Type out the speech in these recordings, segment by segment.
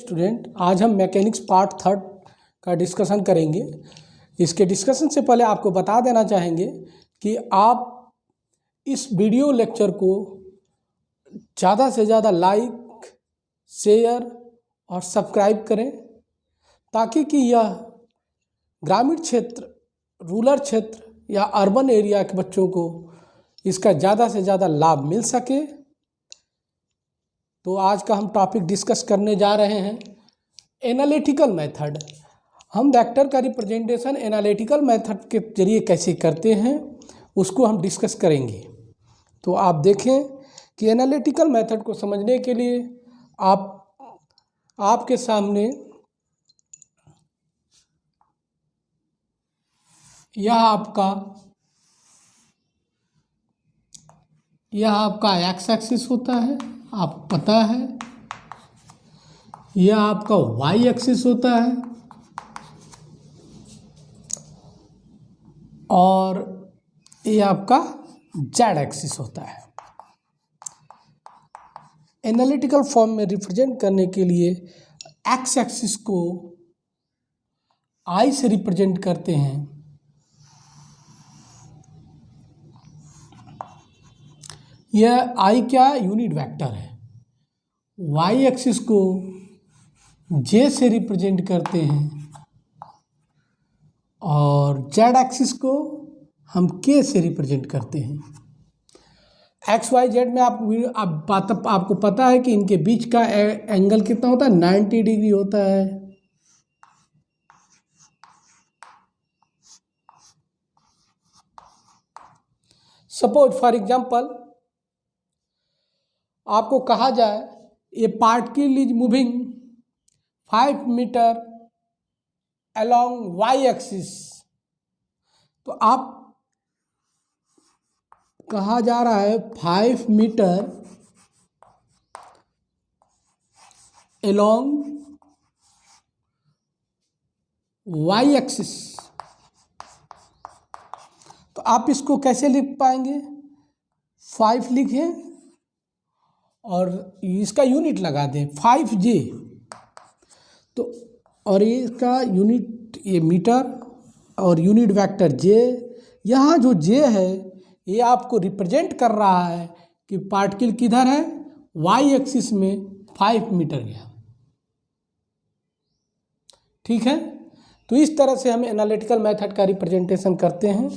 Student, आज हम mechanics part third का डिस्कशन करेंगे। इसके डिस्कशन से पहले आपको बता देना चाहेंगे कि आप इस वीडियो लेक्चर को ज़्यादा से ज़्यादा लाइक, शेयर और सब्सक्राइब करें, ताकि कि यह ग्रामीण क्षेत्र, रूरल क्षेत्र या अर्बन एरिया के बच्चों को इसका ज़्यादा से ज़्यादा लाभ मिल सके। तो आज का हम टॉपिक डिस्कस करने जा रहे हैं एनालिटिकल मेथड। हम वेक्टर का रिप्रेजेंटेशन एनालिटिकल मेथड के जरिए कैसे करते हैं उसको हम डिस्कस करेंगे। तो आप देखें कि एनालिटिकल मेथड को समझने के लिए आपके सामने यह आपका एक्स एक्सिस होता है, आपको पता है। यह आपका वाई एक्सिस होता है और ये आपका जेड एक्सिस होता है। एनालिटिकल फॉर्म में रिप्रेजेंट करने के लिए एक्स एक्सिस को आई से रिप्रेजेंट करते हैं, यह आई क्या यूनिट वेक्टर है। वाई एक्सिस को जे से रिप्रेजेंट करते हैं और जेड एक्सिस को हम के से रिप्रेजेंट करते हैं। एक्स वाई जेड में आपको पता है कि इनके बीच का एंगल कितना होता है, 90 डिग्री होता है। सपोज फॉर एग्जांपल आपको कहा जाए a particle is moving 5 metre along y axis, तो आप कहा जा रहा है 5 मीटर अलोंग वाई एक्सिस। तो आप इसको कैसे लिख पाएंगे? 5 लिखें और इसका यूनिट लगा दें 5J, तो और इसका यूनिट ये मीटर और यूनिट वेक्टर J। यहाँ जो J है ये आपको रिप्रेजेंट कर रहा है कि पार्टिकल किधर है, वाई एक्सिस में 5 मीटर गया। ठीक है, तो इस तरह से हम एनालिटिकल मेथड का रिप्रेजेंटेशन करते हैं।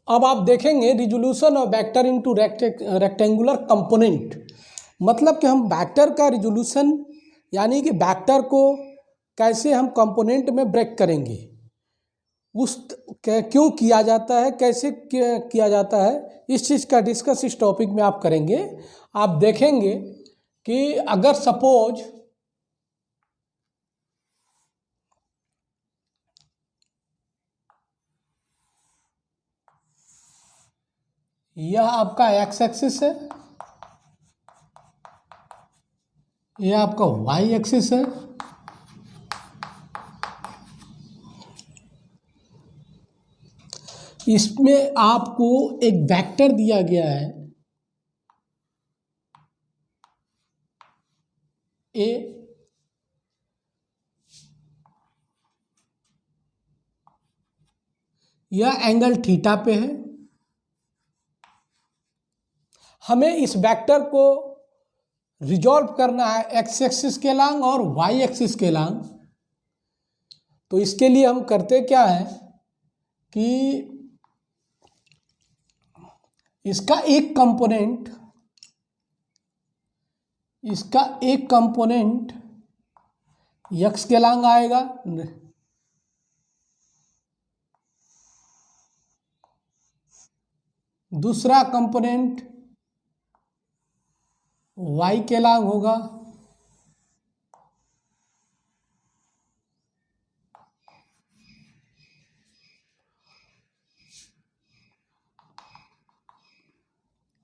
अब आप देखेंगे resolution of vector into rectangular component, मतलब कि हम वेक्टर का रिजोल्यूशन यानी कि वेक्टर को कैसे हम कंपोनेंट में ब्रेक करेंगे, क्यों किया जाता है, कैसे किया जाता है, इस चीज़ का डिस्कस इस टॉपिक में आप करेंगे। आप देखेंगे कि अगर सपोज यह आपका एक्स एक्सिस है, यह आपका वाई एक्सिस है, इसमें आपको एक वेक्टर दिया गया है ए, यह एंगल थीटा पे है। हमें इस वेक्टर को रिजॉल्व करना है एक्स एक्सिस के लॉन्ग और वाई एक्सिस के लॉन्ग। तो इसके लिए हम करते क्या है कि इसका एक कंपोनेंट एक्स के लॉन्ग आएगा, दूसरा कंपोनेंट वाई के लॉन्ग होगा,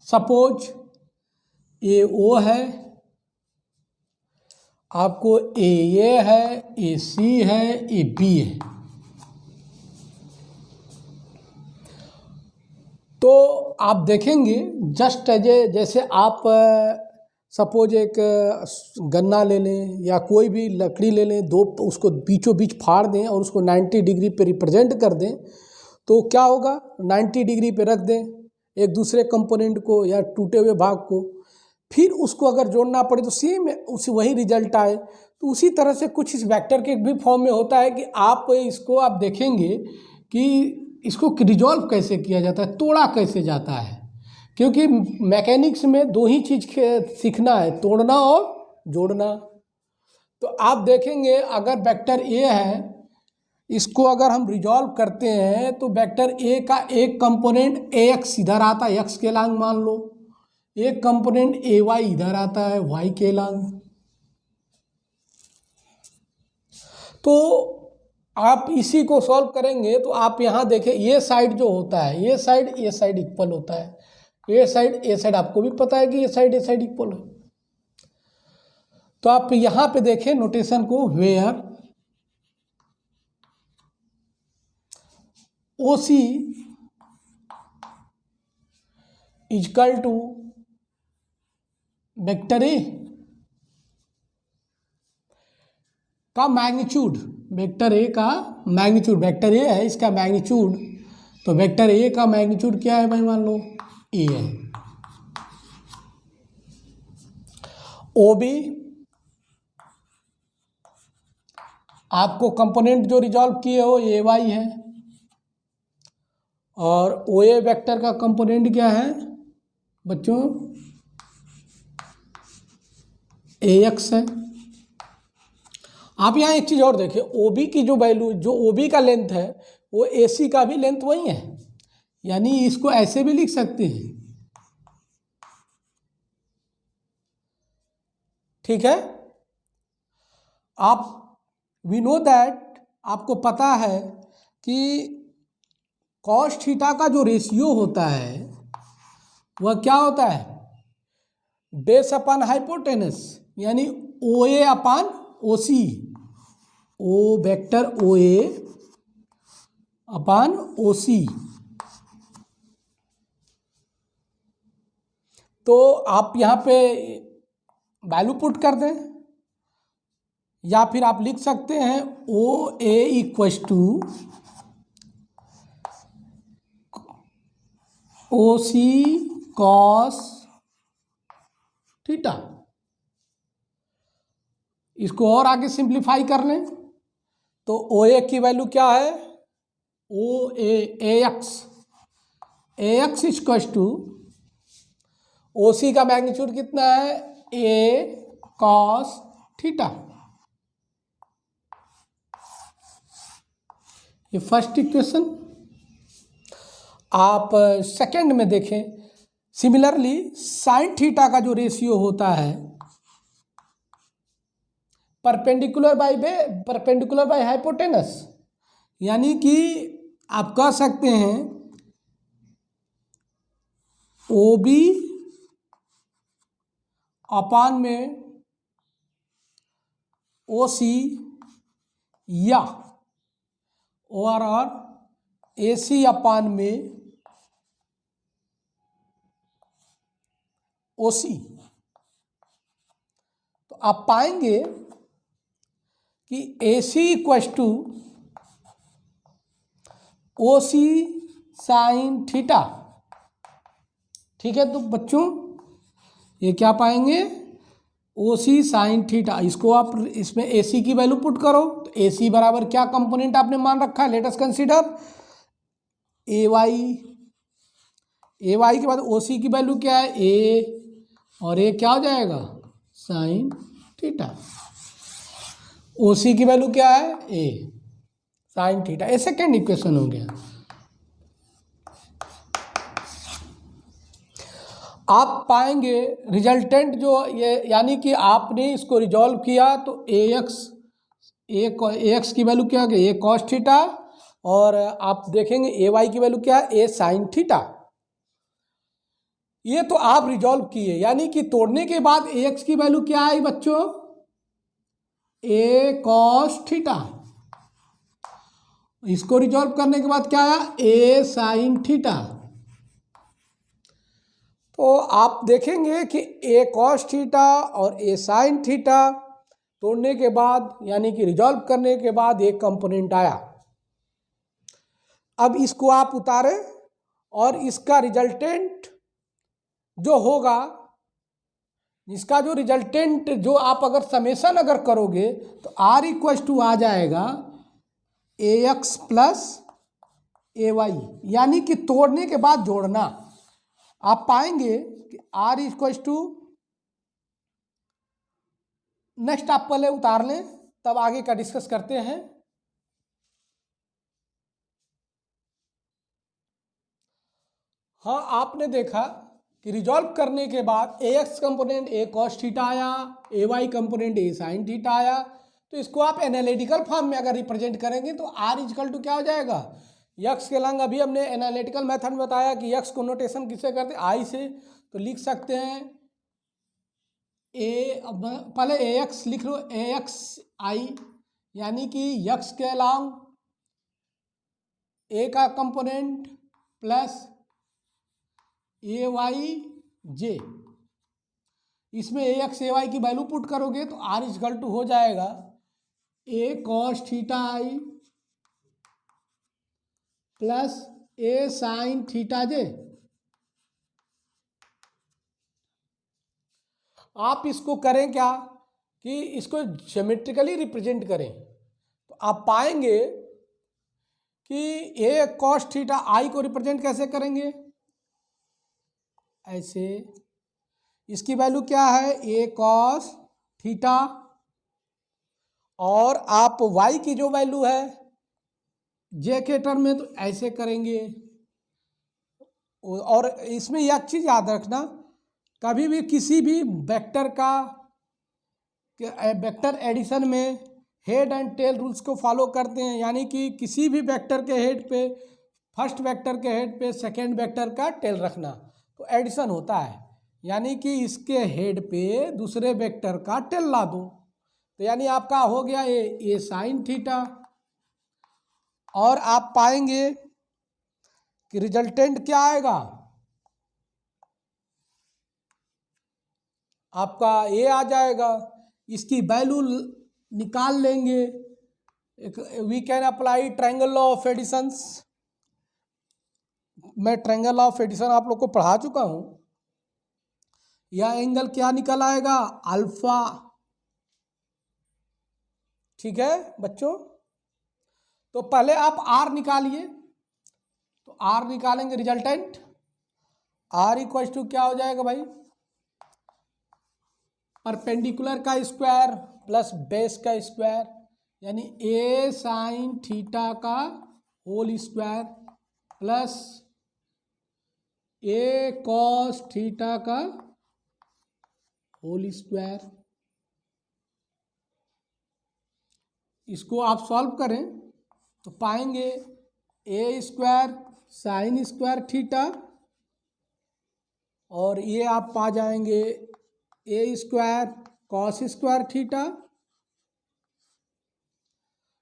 सपोज ए ओ है, आपको ए है, ए सी है, ए बी है। तो आप देखेंगे जस्ट जैसे आप सपोज एक गन्ना ले लें या कोई भी लकड़ी ले लें, दो उसको बीचों बीच फाड़ दें और उसको 90 डिग्री पे रिप्रेजेंट कर दें, तो क्या होगा, 90 डिग्री पे रख दें एक दूसरे कंपोनेंट को या टूटे हुए भाग को, फिर उसको अगर जोड़ना पड़े तो सेम उसी वही रिजल्ट आए। तो उसी तरह से कुछ इस वेक्टर के भी फॉर्म में होता है कि आप इसको आप देखेंगे कि इसको रिजॉल्व कैसे किया जाता है, तोड़ा कैसे जाता है, क्योंकि मैकेनिक्स में दो ही चीज़ सीखना है, तोड़ना और जोड़ना। तो आप देखेंगे अगर वेक्टर ए है, इसको अगर हम रिजॉल्व करते हैं तो वेक्टर ए का एक कंपोनेंट ए एक्स इधर आता है, एक्स के लांग मान लो, एक कंपोनेंट ए वाई इधर आता है, वाई के लांग। तो आप इसी को सॉल्व करेंगे तो आप यहाँ देखें, ये साइड जो होता है, ये साइड इक्वल होता है, ये साइड आपको भी पता है कि ये साइड इक्वल है। तो आप यहाँ पे देखें नोटेशन को, where OC equal to vector A का मैग्नीट्यूड, वेक्टर ए का मैग्नीट्यूड, वेक्टर ए है इसका मैग्नीट्यूड, तो वेक्टर ए का मैग्नीट्यूड क्या है भाई, मान लो ए है। OB आपको कंपोनेंट जो रिजॉल्व किए हो ए वाई है, और OA वेक्टर का कंपोनेंट क्या है बच्चों, AX है। आप यहाँ एक चीज़ और देखिए, OB की जो वैल्यू, जो OB का लेंथ है वो AC का भी लेंथ वही है, यानी इसको ऐसे भी लिख सकते हैं, ठीक है। आप वी नो दैट, आपको पता है कि कॉस थीटा का जो रेशियो होता है वह क्या होता है, बेस अपन हाइपोटेनस, यानी OA अपान OC, ओ वेक्टर OA अपान OC। तो आप यहाँ पे वैल्यू पुट कर दें, या फिर आप लिख सकते हैं OA equals to OC cos theta. इसको और आगे सिंप्लीफाई कर लें तो OA की वैल्यू क्या है, AX इक्वस टू OC का मैग्नीट्यूड कितना है, A कॉस थीटा। ये फर्स्ट इक्वेशन। आप सेकंड में देखें, सिमिलरली साइन थीटा का जो रेशियो होता है परपेंडिकुलर बाय हाइपोटेनस, यानी कि आप कह सकते हैं OB अपान में OC या और AC अपान में OC। तो आप पाएंगे कि AC equals to OC sine theta, ठीक है। तो बच्चों ये क्या पाएंगे, OC साइन थीटा। इसको आप इसमें AC की वैल्यू पुट करो तो AC बराबर क्या कंपोनेंट आपने मान रखा है, लेट अस कंसीडर AY के बाद OC की वैल्यू क्या है, A, और A क्या हो जाएगा, साइन थीटा। OC की वैल्यू क्या है, A साइन थीटा। ये सेकेंड इक्वेशन हो गया। आप पाएंगे रिजल्टेंट जो ये, यानी कि आपने इसको रिजॉल्व किया तो AX की वैल्यू क्या है, A कॉस थीटा, और आप देखेंगे AY की वैल्यू क्या है, A साइन थीटा। ये तो आप रिजॉल्व किए, यानी कि तोड़ने के बाद AX की वैल्यू क्या आई बच्चों, A कॉस थीटा। इसको रिजॉल्व करने के बाद क्या आया, A साइन थीटा। तो आप देखेंगे कि ए कॉस थीटा और ए साइन थीटा तोड़ने के बाद यानी कि रिजॉल्व करने के बाद एक कंपोनेंट आया। अब इसको आप उतारें और इसका रिजल्टेंट जो होगा, इसका जो रिजल्टेंट जो आप अगर समेशन अगर करोगे तो आर इक्वल टू आ जाएगा ए एक्स प्लस ए वाई, यानी कि तोड़ने के बाद जोड़ना। आप पाएंगे कि आर इक्वल टू, नेक्स्ट आप पहले उतार लें तब आगे का डिस्कस करते हैं। हाँ, आपने देखा कि रिजॉल्व करने के बाद A X component A cos theta आया, A Y component A sine theta आया। तो इसको आप एनालिटिकल फॉर्म में अगर रिप्रेजेंट करेंगे तो आर इक्वल टू क्या हो जाएगा, यक्स के लंग अभी हमने एनालिटिकल मेथड में बताया कि यक्स को नोटेशन किससे करते हैं, आई से। तो लिख सकते हैं ए, पहले ए एक्स लिख लो, ए एक्स आई, यानी कि यक्स के अलॉन्ग ए का कंपोनेंट प्लस ए वाई जे। इसमें ए एक्स ए वाई की वैल्यू पुट करोगे तो आर इक्वल टू हो जाएगा ए कॉस थीटा आई प्लस ए साइन थीटा जे। आप इसको करें क्या कि इसको ज्योमेट्रिकली रिप्रेजेंट करें तो आप पाएंगे कि ए कॉस थीटा आई को रिप्रेजेंट कैसे करेंगे, ऐसे। इसकी वैल्यू क्या है, ए कॉस थीटा, और आप वाई की जो वैल्यू है जे के टर्म में तो ऐसे करेंगे। और इसमें यह चीज़ याद रखना, कभी भी किसी भी वेक्टर का वेक्टर एडिशन में हेड एंड टेल रूल्स को फॉलो करते हैं, यानी कि किसी भी वेक्टर के हेड पे फर्स्ट वेक्टर के हेड पे सेकेंड वेक्टर का टेल रखना तो एडिशन होता है, यानी कि इसके हेड पे दूसरे वेक्टर का टेल ला दो। तो यानी आपका हो गया ए साइन थीटा, और आप पाएंगे कि रिजल्टेंट क्या आएगा, आपका ए आ जाएगा। इसकी वैल्यू निकाल लेंगे, we can apply triangle law of additions. मैं ट्रायंगल लॉ ऑफ एडिशन आप लोग को पढ़ा चुका हूं। यह एंगल क्या निकल आएगा, अल्फा। ठीक है बच्चों, तो पहले आप आर निकालिए। तो आर निकालेंगे रिजल्टेंट, आर इक्वल टू क्या हो जाएगा भाई, परपेंडिकुलर का स्क्वायर प्लस बेस का स्क्वायर, यानी ए साइन थीटा का होल स्क्वायर प्लस ए कॉस थीटा का होल स्क्वायर। इसको आप सॉल्व करें तो पाएंगे ए स्क्वायर साइन स्क्वायर थीटा, और ये आप पा जाएंगे ए स्क्वायर कॉस स्क्वायर थीटा।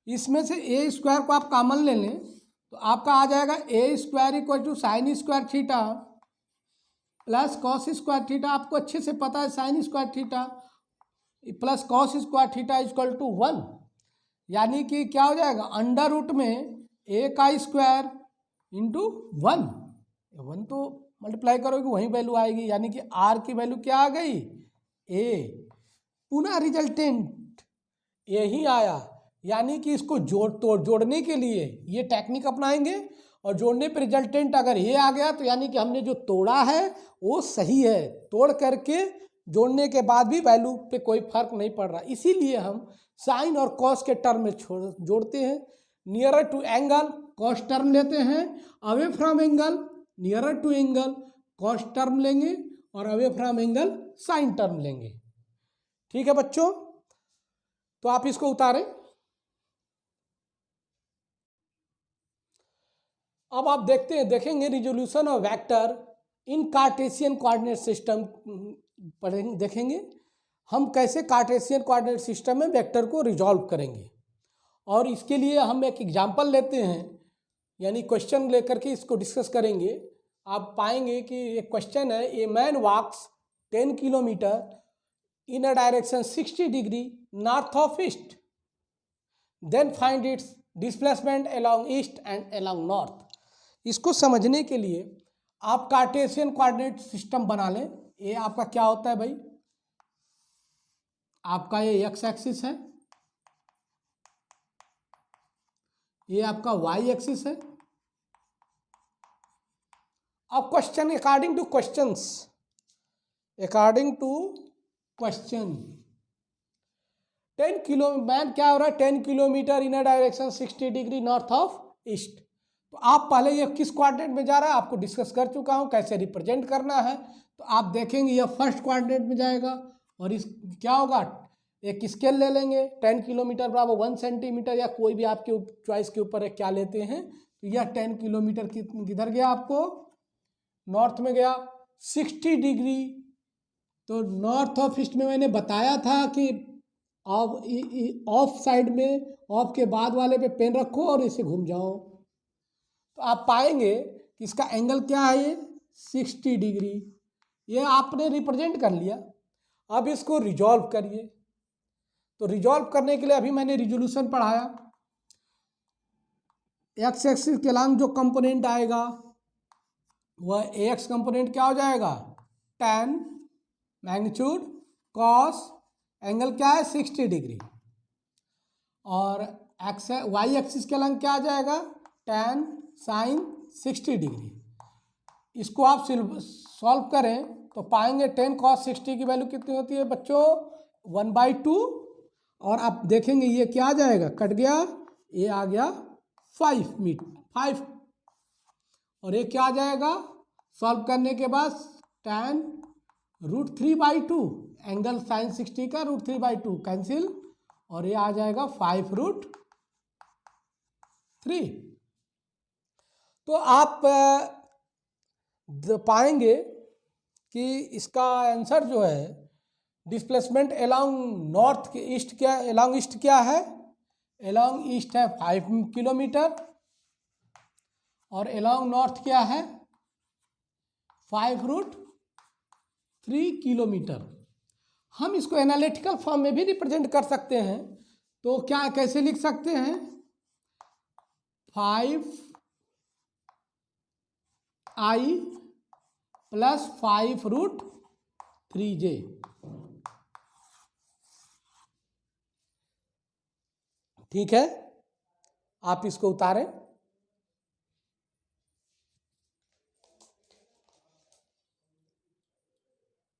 इसमें से ए स्क्वायर को आप कॉमन ले लें तो आपका आ जाएगा A square equal to sine square theta plus cos square theta. आपको अच्छे से पता है sine square theta plus cos square theta equal to 1, यानी कि क्या हो जाएगा, अंडर रूट में ए का स्क्वायर इंटू 1 तो मल्टीप्लाई करोगे वही वैल्यू आएगी, यानी कि आर की वैल्यू क्या आ गई, ए। पुनः रिजल्टेंट यही आया, यानी कि इसको जोड़ने के लिए ये टेक्निक अपनाएंगे, और जोड़ने पर रिजल्टेंट अगर ये आ गया तो यानी कि हमने जो तोड़ा है वो सही है। तोड़ करके जोड़ने के बाद भी वैल्यू पे कोई फर्क नहीं पड़ रहा, इसीलिए हम साइन और कॉस के टर्म में जोड़ते हैं। Nearer to angle cos term लेते हैं, away from angle nearer to angle cos term लेंगे, और away from angle sine term लेंगे। ठीक है बच्चों, तो आप इसको उतारें। अब आप देखेंगे resolution of vector in Cartesian coordinate system देखेंगे हम कैसे कार्टेशियन कोऑर्डिनेट सिस्टम में वेक्टर को रिजॉल्व करेंगे। और इसके लिए हम एक एग्जांपल लेते हैं, यानी क्वेश्चन लेकर के इसको डिस्कस करेंगे। आप पाएंगे कि एक क्वेश्चन है, a man walks 10 kilometre in a direction 60 degree north of east, then find its displacement along east and along north. इसको समझने के लिए आप कार्टेशियन कोऑर्डिनेट सिस्टम बना लें। ये आपका क्या होता है भाई, आपका ये एक्स एक्सिस है, ये आपका वाई एक्सिस है। अब question according to question 10 kilo man क्या हो रहा है, 10 kilometre in a direction 60 degree north of east. तो आप पहले ये किस क्वाड्रेंट में जा रहा है आपको डिस्कस कर चुका हूँ, कैसे रिप्रेजेंट करना है। तो आप देखेंगे ये फर्स्ट क्वाड्रेंट में जाएगा और इस क्या होगा, एक स्केल ले लेंगे 10 किलोमीटर बराबर 1 सेंटीमीटर, या कोई भी आपके चॉइस के ऊपर है क्या लेते हैं। तो यह 10 किलोमीटर किधर गया, आपको नॉर्थ में गया 60 डिग्री। तो नॉर्थ ऑफ ईस्ट में मैंने बताया था कि ऑफ साइड में, ऑफ के बाद वाले पे पेन रखो और इसे घूम जाओ। तो आप पाएंगे कि इसका एंगल क्या है, ये 60 डिग्री। ये आपने रिप्रेजेंट कर लिया। अब इसको रिजॉल्व करिए। तो रिजॉल्व करने के लिए अभी मैंने रिजोल्यूशन पढ़ाया, एक्स एक्सिस के अलॉन्ग जो कंपोनेंट आएगा वह एक्स कंपोनेंट क्या हो जाएगा, tan मैग्नीट्यूड कॉस, एंगल क्या है 60 डिग्री, और एक्स वाई एक्सिस के अलॉन्ग क्या आ जाएगा, tan साइन 60 डिग्री। इसको आप सॉल्व करें तो पाएंगे 10 cos 60 की वैल्यू कितनी होती है बच्चों, 1/2। और आप देखेंगे ये क्या आ जाएगा, कट गया, ये आ गया 5 और ये क्या आ जाएगा, सॉल्व करने के बाद tan √3/2, एंगल साइन 60 का √3/2 कैंसिल, और ये आ जाएगा 5√3। तो आप पाएंगे कि इसका आंसर जो है डिस्प्लेसमेंट अलोंग नॉर्थ के ईस्ट क्या, अलोंग ईस्ट क्या है, अलोंग ईस्ट है 5 किलोमीटर, और अलोंग नॉर्थ क्या है 5√3 किलोमीटर। हम इसको एनालिटिकल फॉर्म में भी रिप्रेजेंट कर सकते हैं। तो क्या कैसे लिख सकते हैं, 5i + 5√3j। ठीक है, आप इसको उतारें।